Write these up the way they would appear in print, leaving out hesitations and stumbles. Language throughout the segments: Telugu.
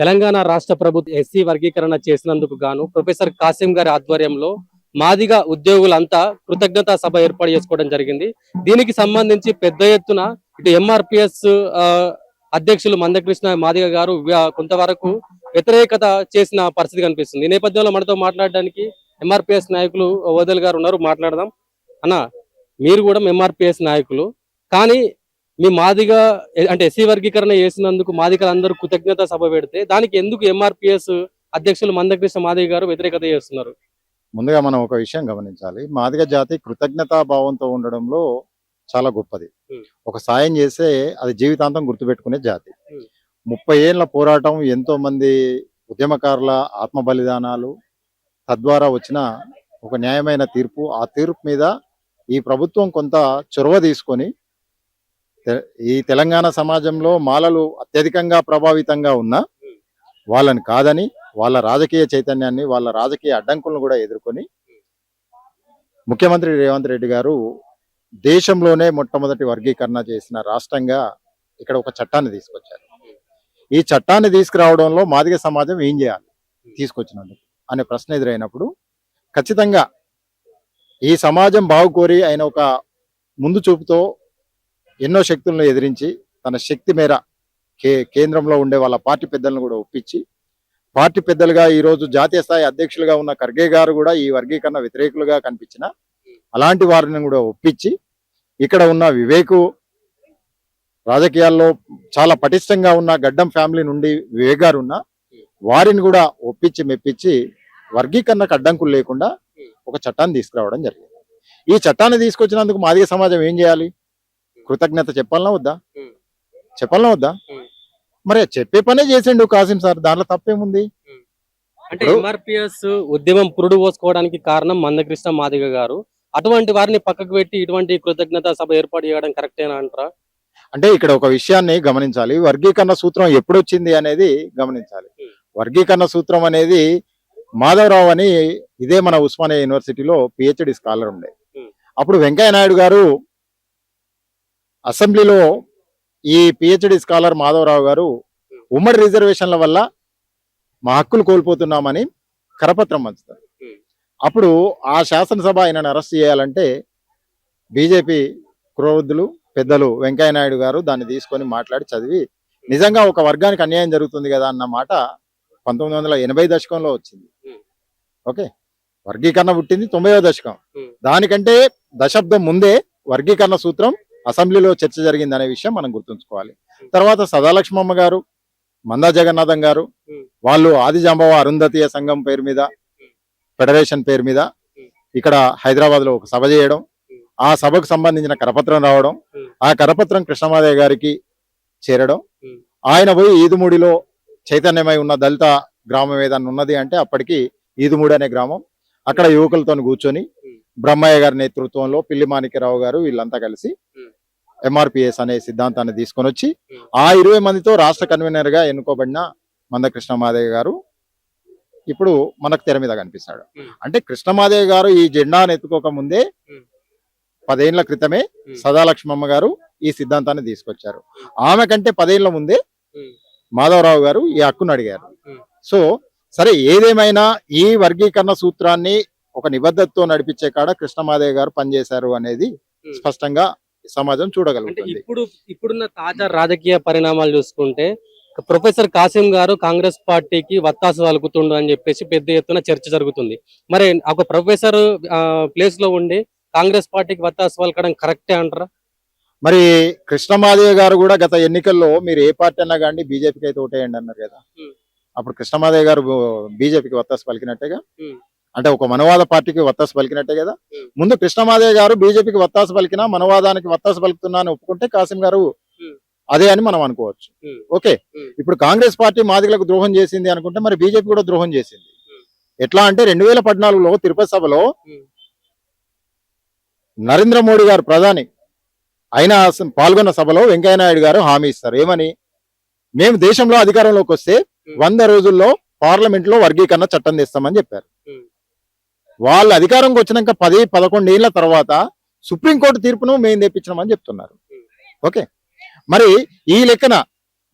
తెలంగాణ రాష్ట్ర ప్రభుత్వం ఎస్సీ వర్గీకరణ చేసినందుకు గాను ప్రొఫెసర్ కాసిం గారి ఆధ్వర్యంలో మాదిగ ఉద్యోగులంతా కృతజ్ఞతా సభ ఏర్పాటు చేసుకోవడం జరిగింది. దీనికి సంబంధించి పెద్ద ఎత్తున ఇటు ఎంఆర్పిఎస్ అధ్యక్షులు మందకృష్ణ మాదిగ గారు కొంతవరకు వ్యతిరేకత చేసిన పరిస్థితి కనిపిస్తుంది. ఈ నేపథ్యంలో మనతో మాట్లాడడానికి ఎంఆర్పిఎస్ నాయకులు ఓదెల్ గారు ఉన్నారు. మాట్లాడదాం. అన్న, మీరు కూడా ఎంఆర్పిఎస్ నాయకులు, కానీ మీ మాదిగ అంటే ఎస్సీ వర్గీకరణ చేసినందుకు మాదిగలందరూ కృతజ్ఞత సభ పెడితే దానికి ఎందుకు ఎంఆర్పిఎస్ అధ్యక్షులు మందకృష్ణ మాదిగ గారు వ్యతిరేకత చేస్తున్నారు? ముందుగా మనం ఒక విషయం గమనించాలి. మాదిగ జాతి కృతజ్ఞతా భావంతో ఉండడంలో చాలా గొప్పది. ఒక సాయం చేస్తే అది జీవితాంతం గుర్తుపెట్టుకునే జాతి. 30 ఏళ్ల పోరాటం, ఎంతో మంది ఉద్యమకారుల ఆత్మ బలిదానాలు, తద్వారా వచ్చిన ఒక న్యాయమైన తీర్పు. ఆ తీర్పు మీద ఈ ప్రభుత్వం కొంత చొరవ తీసుకొని ఈ తెలంగాణ సమాజంలో మాలలు అత్యధికంగా ప్రభావితంగా ఉన్న వాళ్ళని కాదని, వాళ్ళ రాజకీయ చైతన్యాన్ని, వాళ్ళ రాజకీయ అడ్డంకులను కూడా ఎదుర్కొని ముఖ్యమంత్రి రేవంత్ రెడ్డి గారు దేశంలోనే మొట్టమొదటి వర్గీకరణ చేసిన రాష్ట్రంగా ఇక్కడ ఒక చట్టాన్ని తీసుకొచ్చారు. ఈ చట్టాన్ని తీసుకురావడంలో మాదిగ సమాజం ఏం చేయాలి తీసుకొచ్చినందుకు అనే ప్రశ్న ఎదురైనప్పుడు, ఖచ్చితంగా ఈ సమాజం బాగుకోరి ఆయన ఒక ముందు చూపుతో ఎన్నో శక్తులను ఎదిరించి తన శక్తి మేర కేంద్రంలో ఉండే వాళ్ళ పార్టీ పెద్దలను కూడా ఒప్పించి, పార్టీ పెద్దలుగా ఈరోజు జాతీయ స్థాయి అధ్యక్షులుగా ఉన్న ఖర్గే గారు కూడా ఈ వర్గీకరణ వ్యతిరేకులుగా కనిపించిన అలాంటి వారిని కూడా ఒప్పించి, ఇక్కడ ఉన్న వివేకు, రాజకీయాల్లో చాలా పటిష్టంగా ఉన్న గడ్డం ఫ్యామిలీ నుండి వివేక్ గారు ఉన్న వారిని కూడా ఒప్పించి మెప్పించి వర్గీకరణకు అడ్డంకులు లేకుండా ఒక చట్టాన్ని తీసుకురావడం జరిగింది. ఈ చట్టాన్ని తీసుకొచ్చినందుకు మాదిగ సమాజం ఏం చేయాలి? కృతజ్ఞత చెప్పాలనా వద్దా? చెప్పాలనా వద్దా? మరి చెప్పే పనే చేసిండు కాసిం సార్, దాంట్లో తప్పేముంది? అంటే ఎంఆర్పిఎస్ ఉద్యమం పురుడు పోసుకోవడానికి కారణం మందకృష్ణ మాదిగ గారు. అటువంటి వారిని పక్కకు పెట్టి ఇటువంటి కృతజ్ఞత సభ ఏర్పాటు చేయడం కరెక్టేనా అంటారా? అంటే ఇక్కడ ఒక విషయాన్ని గమనించాలి. వర్గీకరణ సూత్రం ఎప్పుడు వచ్చింది అనేది గమనించాలి. వర్గీకరణ సూత్రం అనేది మాధవరావు అని ఇదే మన ఉస్మానియా యూనివర్సిటీలో పిహెచ్డి స్కాలర్ ఉండే. అప్పుడు వెంకయ్య నాయుడు గారు అసెంబ్లీలో ఈ పిహెచ్డి స్కాలర్ మాధవరావు గారు ఉమ్మడి రిజర్వేషన్ల వల్ల మా హక్కులు కోల్పోతున్నామని కరపత్రం పంచుతారు. అప్పుడు ఆ శాసనసభ ఆయనను అరెస్ట్ చేయాలంటే బీజేపీ క్రోధులు పెద్దలు వెంకయ్య నాయుడు గారు దాన్ని తీసుకొని మాట్లాడి చదివి, నిజంగా ఒక వర్గానికి అన్యాయం జరుగుతుంది కదా అన్న మాట 1980 దశకంలో వచ్చింది. ఓకే, వర్గీకరణ పుట్టింది 90వ దశకం. దానికంటే దశాబ్దం ముందే వర్గీకరణ సూత్రం అసెంబ్లీలో చర్చ జరిగింది అనే విషయం మనం గుర్తుంచుకోవాలి. తర్వాత సదాలక్ష్మమ్మ గారు, మందా జగన్నాథం గారు, వాళ్ళు ఆదిజాంబవ అరుంధతీయ సంఘం పేరు మీద, ఫెడరేషన్ పేరు మీద ఇక్కడ హైదరాబాద్ లో ఒక సభ చేయడం, ఆ సభకు సంబంధించిన కరపత్రం రావడం, ఆ కరపత్రం కృష్ణమాదేవి గారికి చేరడం, ఆయన పోయి ఈదుమూడిలో చైతన్యమై ఉన్న దళిత గ్రామం ఏదన్నా ఉన్నది అంటే అప్పటికి ఈదుమూడి అనే గ్రామం, అక్కడ యువకులతో కూర్చొని బ్రహ్మయ్య గారి నేతృత్వంలో పిల్లి మాణిక్యరావు గారు వీళ్ళంతా కలిసి ఎంఆర్పిఎస్ అనే సిద్ధాంతాన్ని తీసుకొని వచ్చి ఆ 20 మందితో రాష్ట్ర కన్వీనర్ గా ఎన్నుకోబడిన మందకృష్ణ మాదేవి గారు ఇప్పుడు మనకు తెర మీద కనిపిస్తాడు. అంటే కృష్ణమాదేవి గారు ఈ జెండాను ఎత్తుకోక ముందే 10 ఏళ్ల క్రితమే సదాలక్ష్మమ్మ గారు ఈ సిద్ధాంతాన్ని తీసుకొచ్చారు. ఆమె కంటే 10 ఏళ్ల ముందే మాధవరావు గారు ఈ హక్కును అడిగారు. సో సరే, ఏదేమైనా ఈ వర్గీకరణ సూత్రాన్ని ఒక నిబద్ధతతో నడిపించే కాడ కృష్ణమాదేవి గారు పనిచేశారు అనేది స్పష్టంగా సమాజం చూడగలుగుతుంది. ఇప్పుడున్న తాజా రాజకీయ పరిణామాలు చూసుకుంటే ప్రొఫెసర్ కాసిం గారు కాంగ్రెస్ పార్టీకి వత్తాసు వలుకుతుండు అని చెప్పేసి పెద్ద ఎత్తున చర్చ జరుగుతుంది. మరి ఒక ప్రొఫెసర్ ప్లేస్ లో ఉండి కాంగ్రెస్ పార్టీకి వత్తాసు వలకడం కరెక్టే అంటారా? మరి కృష్ణమాదేవి గారు కూడా గత ఎన్నికల్లో మీరు ఏ పార్టీ అన్నా కానీ బీజేపీకి అయితే ఓటేయండి అన్నారు కదా. అప్పుడు కృష్ణమాదేవి గారు బీజేపీకి వత్తాసు పలికినట్టేగా, అంటే ఒక మనవాద పార్టీకి వత్తాసు పలికినట్టే కదా. ముందు కృష్ణమాదేవి గారు బీజేపీకి వత్తాసు పలికినా మనవాదానికి వత్తాసు పలుకుతున్నా అని ఒప్పుకుంటే కాసిం గారు అదే అని మనం అనుకోవచ్చు. ఓకే, ఇప్పుడు కాంగ్రెస్ పార్టీ మాదిగలకు ద్రోహం చేసింది అనుకుంటే మరి బీజేపీ కూడా ద్రోహం చేసింది. ఎట్లా అంటే 2014లో తిరుపతి సభలో నరేంద్ర మోడీ గారు ప్రధాని అయినా పాల్గొన్న సభలో వెంకయ్య నాయుడు గారు హామీ ఇస్తారు. ఏమని? మేము దేశంలో అధికారంలోకి వస్తే 100 రోజుల్లో పార్లమెంట్ లో వర్గీకరణ చట్టం తెస్తామని చెప్పారు. వాళ్ళు అధికారంకి వచ్చినాక 10-11 ఏళ్ల తర్వాత సుప్రీంకోర్టు తీర్పును మేము తెప్పించినామని చెప్తున్నారు. ఓకే, మరి ఈ లెక్కన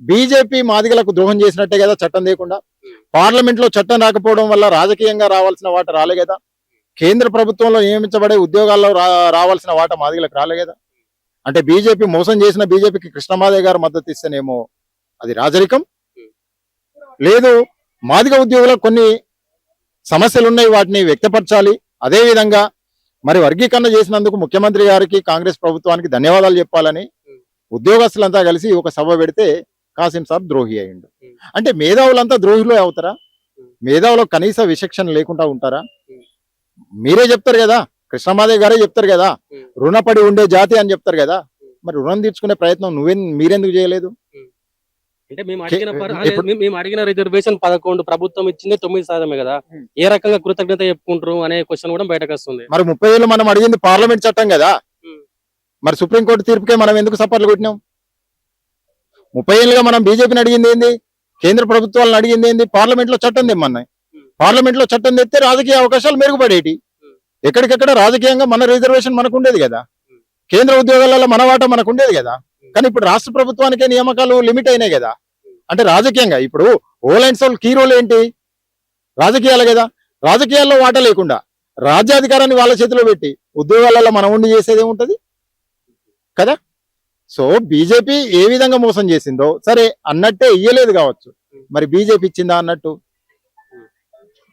బీజేపీ మాదిగలకు ద్రోహం చేసినట్టే కదా చట్టం లేకుండా. పార్లమెంట్ లో చట్టం రాకపోవడం వల్ల రాజకీయంగా రావాల్సిన వాట రాలే కదా. కేంద్ర ప్రభుత్వంలో నియమించబడే ఉద్యోగాల్లో రావాల్సిన వాట మాదిగలకు రాలే కదా. అంటే బీజేపీ మోసం చేసిన బీజేపీకి కృష్ణమాదేవి గారు మద్దతు ఇస్తేనేమో అది రాజరికం. లేదు, మాదిగ ఉద్యోగులకు కొన్ని సమస్యలు ఉన్నాయి, వాటిని వ్యక్తపరచాలి. అదే విధంగా మరి వర్గీకరణ చేసినందుకు ముఖ్యమంత్రి గారికి కాంగ్రెస్ ప్రభుత్వానికి ధన్యవాదాలు చెప్పాలని ఉద్యోగస్తులంతా కలిసి ఒక సభ పెడితే కాసిం సాబ్ ద్రోహి అయ్యిండు. అంటే మేధావులంతా ద్రోహులు అవుతారా? మేధావులు కనీస విచక్షణ లేకుండా ఉంటారా? మీరే చెప్తారు కదా, కృష్ణమాదేవి గారే చెప్తారు కదా, రుణపడి ఉండే జాతి అని చెప్తారు కదా. మరి రుణం తీర్చుకునే ప్రయత్నం మీరెందుకు చేయలేదు? అంటే మేము అడిగిన రిజర్వేషన్ 11, ప్రభుత్వం ఇచ్చింది 9% కదా. ఏ రకంగా కృతజ్ఞత చెప్పుకుంటారు అనే క్వశ్చన్ కూడా బయటకు వస్తుంది. మరి 30 మనం అడిగింది పార్లమెంట్ చట్టం కదా. మరి సుప్రీంకోర్టు తీర్పుకే మనం ఎందుకు సపోర్ట్లు కొట్టినాం? 30 ఏళ్ళుగా మనం బీజేపీని అడిగింది ఏంది, కేంద్ర ప్రభుత్వాలను అడిగింది ఏంది? పార్లమెంట్ లో చట్టం తెమ్మన్నాయి. పార్లమెంట్ లో చట్టం తెస్తే రాజకీయ అవకాశాలు మెరుగుపడేటి. ఎక్కడికెక్కడ రాజకీయంగా మన రిజర్వేషన్ మనకు ఉండేది కదా, కేంద్ర ఉద్యోగాలలో మన వాటా మనకు ఉండేది కదా. కానీ ఇప్పుడు రాష్ట్ర ప్రభుత్వానికే నియామకాలు లిమిట్ అయినాయి కదా. అంటే రాజకీయంగా ఇప్పుడు whole and sole key role ఏంటి? రాజకీయాలు కదా. రాజకీయాల్లో వాటా లేకుండా రాజ్యాధికారాన్ని వాళ్ళ చేతిలో పెట్టి ఉద్యోగాలలో మనం ఉండి చేసేది ఏముంటది కదా. సో బీజేపీ ఏ విధంగా మోసం చేసిందో సరే అన్నట్టే ఇయ్యలేదు కావచ్చు, మరి బీజేపీ ఇచ్చిందా అన్నట్టు?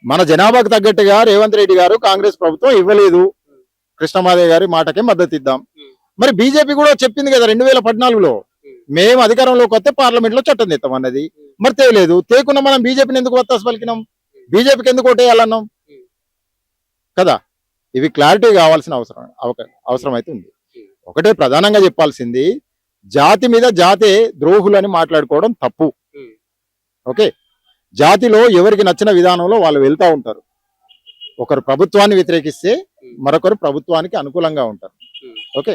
మన జనాభాకు తగ్గట్టుగా రేవంత్ రెడ్డి గారు కాంగ్రెస్ ప్రభుత్వం ఇవ్వలేదు. కృష్ణమాదేవి గారి మాటకే మద్దతు ఇద్దాం. మరి బీజేపీ కూడా చెప్పింది కదా 2014లో మేము అధికారంలోకి వస్తే పార్లమెంట్ లో చట్టం తెస్తాం అన్నది. మరి తేలేదు. తేకుండా మనం బీజేపీని ఎందుకు వత్తాసు పలికినాం? బీజేపీకి ఎందుకు ఓటేయాలన్నాం కదా. ఇవి క్లారిటీ కావాల్సిన అవసరం అయితే ఉంది. ఒకటే ప్రధానంగా చెప్పాల్సింది, జాతి మీద జాతే ద్రోహులు అని మాట్లాడుకోవడం తప్పు. ఓకే, జాతిలో ఎవరికి నచ్చిన విధానంలో వాళ్ళు వెళ్తా ఉంటారు. ఒకరు ప్రభుత్వాన్ని వ్యతిరేకిస్తే మరొకరు ప్రభుత్వానికి అనుకూలంగా ఉంటారు. ఓకే,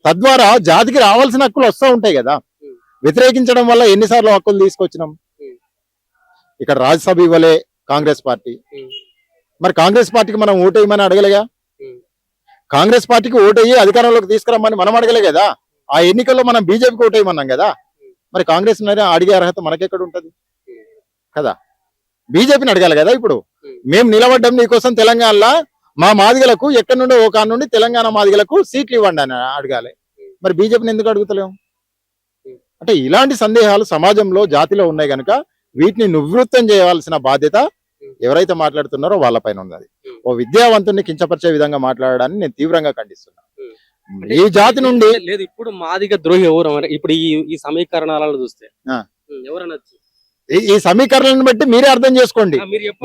తద్వారా జాతికి రావాల్సిన హక్కులు వస్తూ ఉంటాయి కదా. వ్యతిరేకించడం వల్ల ఎన్నిసార్లు హక్కులు తీసుకొచ్చినాం? ఇక్కడ రాజ్యసభ ఇవ్వలే కాంగ్రెస్ పార్టీ. మరి కాంగ్రెస్ పార్టీకి మనం ఓటేయమని అడగలేగా. కాంగ్రెస్ పార్టీకి ఓటేయి అధికారంలోకి తీసుకురమ్మని మనం అడగలే కదా. ఆ ఎన్నికల్లో మనం బీజేపీకి ఓటేయమన్నాం కదా. మరి కాంగ్రెస్ అడిగే అర్హత మనకెక్కడ ఉంటది కదా. బీజేపీని అడగాలి కదా. ఇప్పుడు మేము నిలబడ్డం నీకోసం తెలంగాణలో మా మాదిగలకు ఎక్కడి నుండి ఒక నుండి తెలంగాణ మాదిగలకు సీట్లు ఇవ్వండి అని అడగాలి. మరి బీజేపీని ఎందుకు అడుగుతలేము? అంటే ఇలాంటి సందేహాలు సమాజంలో జాతిలో ఉన్నాయి కనుక వీటిని నివృత్తం చేయాల్సిన బాధ్యత ఎవరైతే మాట్లాడుతున్నారో వాళ్ళ పైన ఉన్నది. ఓ విద్యావంతుని కించపరిచే విధంగా మాట్లాడడాన్ని నేను తీవ్రంగా ఖండిస్తున్నా. ఈ జాతి నుండి లేదు, ఇప్పుడు మాదిగ ద్రోహి ఎవరు? ఇప్పుడు ఈ సమీకరణాలను చూస్తే ఎవరన్నా ఈ సమీకరణలను బట్టి మీరే అర్థం చేసుకోండి.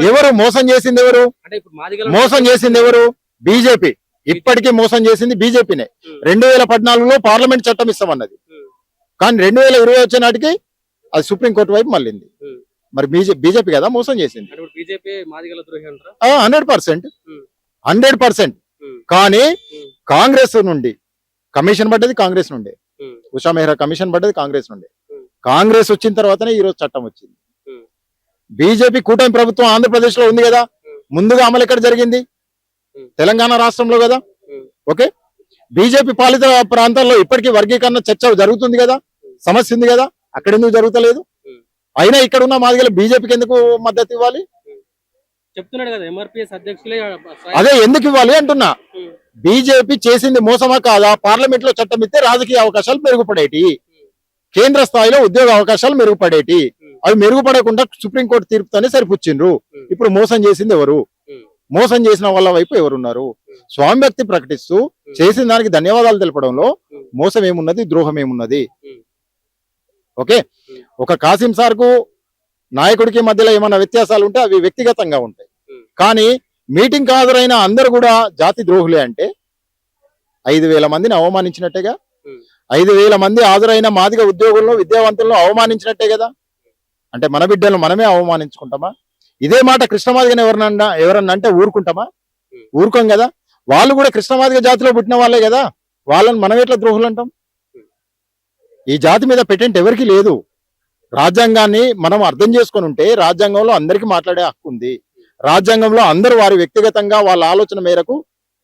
ఎవరు మోసం చేసింది? ఎవరు మోసం చేసింది? ఎవరు? బీజేపీ. ఇప్పటికీ మోసం చేసింది బీజేపీనే. 2014లో పార్లమెంట్ చట్టం ఇస్తామన్నది, కానీ 2020 వచ్చే నాటికి అది సుప్రీంకోర్టు వైపు మళ్ళింది. మరి బీజేపీ కదా మోసం చేసింది. 100%. కానీ కాంగ్రెస్ నుండి కమిషన్ పడ్డది, కాంగ్రెస్ నుండి ఉషా మెహ్రా కమిషన్ పడ్డది, కాంగ్రెస్ నుండి. కాంగ్రెస్ వచ్చిన తర్వాతనే ఈ రోజు చట్టం వచ్చింది. బీజేపీ కూటమి ప్రభుత్వం ఆంధ్రప్రదేశ్ లో ఉంది కదా. ముందుగా అమలు ఎక్కడ జరిగింది? తెలంగాణ రాష్ట్రంలో కదా. ఓకే, బీజేపీ పాలిత ప్రాంతాల్లో ఇప్పటికీ వర్గీకరణ చర్చ జరుగుతుంది కదా, సమస్య ఉంది కదా. అక్కడ ఎందుకు జరుగుతలేదు? అయినా ఇక్కడ ఉన్న మాదిగలు బీజేపీకి ఎందుకు మద్దతు ఇవ్వాలి? చెప్తున్నాడు కదా ఎంఆర్పీఎస్ అధ్యక్షులే. అదే ఎందుకు ఇవ్వాలి అంటున్నా. బీజేపీ చేసింది మోసమా కాదా? పార్లమెంట్ లో చట్టం ఇస్తే రాజకీయ అవకాశాలు మెరుగుపడేటి, కేంద్ర స్థాయిలో ఉద్యోగ అవకాశాలు మెరుగుపడేటి. అవి మెరుగుపడకుండా సుప్రీంకోర్టు తీర్పుతోనే సరిపుచ్చిండ్రు. ఇప్పుడు మోసం చేసింది ఎవరు? మోసం చేసిన వాళ్ళ వైపు ఎవరున్నారు? స్వామ్యక్తి ప్రకటిస్తూ చేసిన దానికి ధన్యవాదాలు తెలపడంలో మోసం ఏమున్నది, ద్రోహం ఏమున్నది? ఓకే, ఒక కాసిం సార్ కు నాయకుడికి మధ్యలో ఏమైనా వ్యత్యాసాలు ఉంటే అవి వ్యక్తిగతంగా ఉంటాయి. కానీ మీటింగ్ హాజరైన అందరు కూడా జాతి ద్రోహులే అంటే 5,000 మందిని అవమానించినట్టేగా. 5,000 మంది హాజరైన మాదిగ ఉద్యోగులను, విద్యావంతులను అవమానించినట్టే కదా. అంటే మన బిడ్డలను మనమే అవమానించుకుంటామా? ఇదే మాట కృష్ణమాదిగని ఎవరన్నా అంటే ఊరుకుంటామా? ఊరుకోం కదా. వాళ్ళు కూడా కృష్ణమాదిగ జాతిలో పుట్టిన వాళ్ళే కదా. వాళ్ళని మనం ఎట్లా ద్రోహులు అంటాం? ఈ జాతి మీద పెటెంట్ ఎవరికి లేదు. రాజ్యాంగాన్ని మనం అర్థం చేసుకొని ఉంటే రాజ్యాంగంలో అందరికీ మాట్లాడే హక్కు ఉంది. రాజ్యాంగంలో అందరూ వారి వ్యక్తిగతంగా వాళ్ళ ఆలోచన మేరకు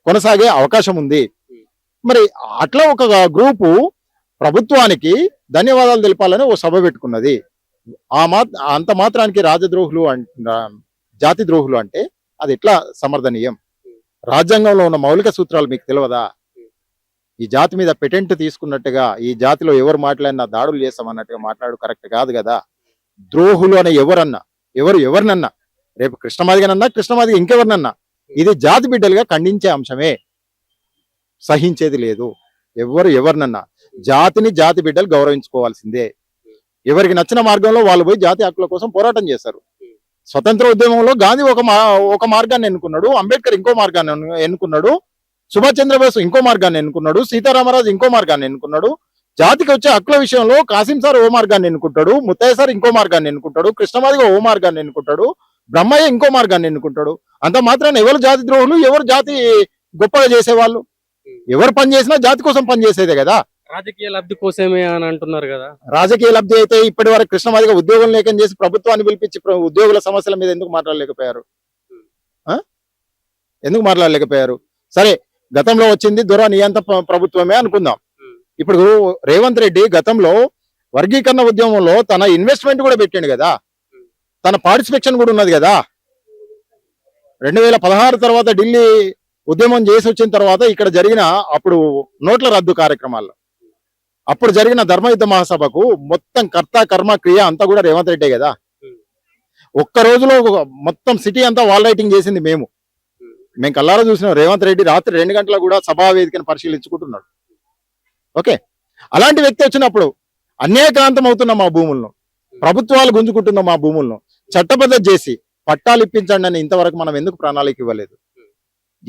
కొనసాగే అవకాశం ఉంది. మరి అట్లా ఒక గ్రూపు ప్రభుత్వానికి ధన్యవాదాలు తెలపాలని ఓ సభ పెట్టుకున్నది. అంత మాత్రానికి రాజద్రోహులు జాతి ద్రోహులు అంటే అది ఎట్లా సమర్థనీయం? రాజ్యాంగంలో ఉన్న మౌలిక సూత్రాలు మీకు తెలియదా? ఈ జాతి మీద పెటెంట్ తీసుకున్నట్టుగా ఈ జాతిలో ఎవరు మాట్లాడినా దాడులు చేస్తామన్నట్టుగా మాట్లాడు కరెక్ట్ కాదు కదా. ద్రోహులు అనే ఎవరినన్నా రేపు కృష్ణమాదిగా ఇంకెవరినన్నా ఇది జాతి బిడ్డలుగా ఖండించే అంశమే, సహించేది లేదు. ఎవరినన్నా జాతి బిడ్డలు గౌరవించుకోవాల్సిందే. ఎవరికి నచ్చిన మార్గంలో వాళ్ళు పోయి జాతి హక్కుల కోసం పోరాటం చేశారు. స్వతంత్ర ఉద్యమంలో గాంధీ ఒక మార్గాన్ని ఎన్నుకున్నాడు, అంబేద్కర్ ఇంకో మార్గాన్ని ఎన్నుకున్నాడు, సుభాష్ చంద్రబోస్ ఇంకో మార్గాన్ని ఎన్నుకున్నాడు, సీతారామరాజు ఇంకో మార్గాన్ని ఎన్నుకున్నాడు. జాతికి వచ్చే హక్కుల విషయంలో కాసిం సార్ ఓ మార్గాన్ని ఎన్నుకుంటాడు, ముత్తయ్య సార్ ఇంకో మార్గాన్ని ఎన్నుకుంటాడు, కృష్ణమాదిగా ఓ మార్గాన్ని ఎన్నుకుంటాడు, బ్రహ్మయ్య ఇంకో మార్గాన్ని ఎన్నుకుంటాడు. అంత మాత్రాన ఎవరు జాతి ద్రోహులు, ఎవరు జాతి గొప్పగా చేసేవాళ్ళు? ఎవరు పని చేసినా జాతి కోసం పనిచేసేదే కదా. రాజకీయ లబ్ధి కోసమే అని అంటున్నారు కదా. రాజకీయ లబ్ధి అయితే ఇప్పటి వరకు కృష్ణమాదిగా ఉద్యోగం లేకని చేసి ప్రభుత్వాన్ని పిలిపించి ఉద్యోగుల సమస్యల మీద ఎందుకు మాట్లాడలేకపోయారు? ఎందుకు మాట్లాడలేకపోయారు? సరే, గతంలో వచ్చింది దొర నియంత ప్రభుత్వమే అనుకుందాం. ఇప్పుడు రేవంత్ రెడ్డి గతంలో వర్గీకరణ ఉద్యమంలో తన ఇన్వెస్ట్మెంట్ కూడా పెట్టిండు కదా, తన పార్టిసిపేషన్ కూడా ఉన్నది కదా. 2016 తర్వాత ఢిల్లీ ఉద్యమం చేసి వచ్చిన తర్వాత ఇక్కడ జరిగిన అప్పుడు నోట్ల రద్దు కార్యక్రమాల్లో అప్పుడు జరిగిన ధర్మయుద్ధ మహాసభకు మొత్తం కర్త కర్మ క్రియ అంతా కూడా రేవంత్ రెడ్డే కదా. ఒక్క రోజులో మొత్తం సిటీ అంతా వాల్ రైటింగ్ చేసింది మేము కల్లారా చూసినాం. రేవంత్ రెడ్డి రాత్రి 2 గంటలకు కూడా సభా వేదికను పరిశీలించుకుంటున్నాడు. ఓకే, అలాంటి వ్యక్తి వచ్చినప్పుడు అన్యాయక్రాంతం అవుతున్న మా భూములను, ప్రభుత్వాలు గుంజుకుంటున్న మా భూములను చట్టబద్ధత చేసి పట్టాలు ఇప్పించండి అని ఇంతవరకు మనం ఎందుకు ప్రణాళిక ఇవ్వలేదు?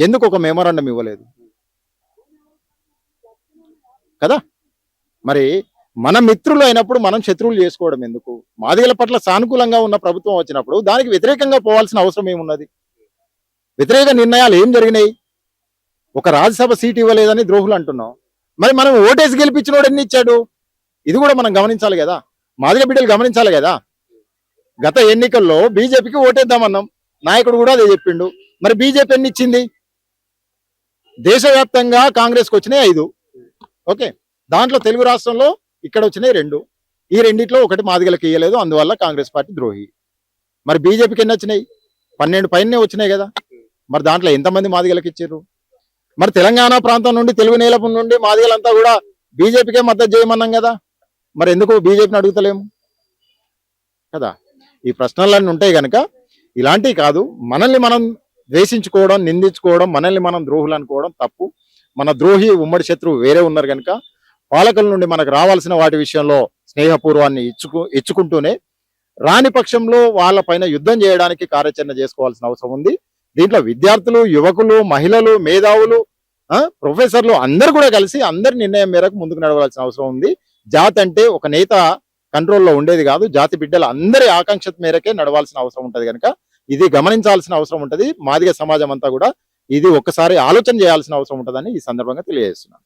ఎందుకు ఒక మెమోరాండం ఇవ్వలేదు కదా? మరి మన మిత్రులు అయినప్పుడు మనం శత్రువులు చేసుకోవడం ఎందుకు? మాదిగల పట్ల సానుకూలంగా ఉన్న ప్రభుత్వం వచ్చినప్పుడు దానికి వ్యతిరేకంగా పోవాల్సిన అవసరం ఏమున్నది? వ్యతిరేక నిర్ణయాలు ఏం జరిగినాయి? ఒక రాజ్యసభ సీట్ ఇవ్వలేదని ద్రోహులు అంటున్నాం. మరి మనం ఓటేసి గెలిపించినోడు ఎన్ని ఇచ్చాడు? ఇది కూడా మనం గమనించాలి కదా, మాదిగ బిడ్డలు గమనించాలి కదా. గత ఎన్నికల్లో బీజేపీకి ఓటేద్దామన్నాం, నాయకుడు కూడా అదే చెప్పిండు. మరి బీజేపీ ఎన్ని ఇచ్చింది? దేశవ్యాప్తంగా కాంగ్రెస్కి వచ్చినాయి 5. ఓకే, దాంట్లో తెలుగు రాష్ట్రంలో ఇక్కడ వచ్చినాయి 2. ఈ రెండిట్లో ఒకటి మాదిగలకు ఇయ్యలేదు, అందువల్ల కాంగ్రెస్ పార్టీ ద్రోహి. మరి బీజేపీకి ఎన్ని వచ్చినాయి? 12 పైనే వచ్చినాయి కదా. మరి దాంట్లో ఎంతమంది మాదిగలకు ఇచ్చారు? మరి తెలంగాణ ప్రాంతం నుండి, తెలుగు నేల నుండి మాదిగలంతా కూడా బీజేపీకే మద్దతు చేయమన్నాం కదా. మరి ఎందుకు బీజేపీని అడుగుతలేము కదా? ఈ ప్రశ్నలన్నీ ఉంటాయి కనుక ఇలాంటివి కాదు. మనల్ని మనం ద్వేషించుకోవడం, నిందించుకోవడం, మనల్ని మనం ద్రోహులు అనుకోవడం తప్పు. మన ద్రోహి ఉమ్మడి శత్రువు వేరే ఉన్నారు కనుక పాలకుల నుండి మనకు రావాల్సిన వాటి విషయంలో స్నేహపూర్వాన్ని ఇచ్చుకుంటూనే రాని పక్షంలో వాళ్ళ పైన యుద్ధం చేయడానికి కార్యాచరణ చేసుకోవాల్సిన అవసరం ఉంది. దీంట్లో విద్యార్థులు, యువకులు, మహిళలు, మేధావులు, ప్రొఫెసర్లు అందరు కూడా కలిసి అందరి నిర్ణయం మేరకు ముందుకు నడవాల్సిన అవసరం ఉంది. జాతి అంటే ఒక నేత కంట్రోల్లో ఉండేది కాదు, జాతి బిడ్డల అందరి ఆకాంక్ష మేరకే నడవాల్సిన అవసరం ఉంటది కనుక ఇది గమనించాల్సిన అవసరం ఉంటది. మాదిగ సమాజం అంతా కూడా ఇది ఒక్కసారి ఆలోచన చేయాల్సిన అవసరం ఉంటుందని ఈ సందర్భంగా తెలియజేస్తున్నాను.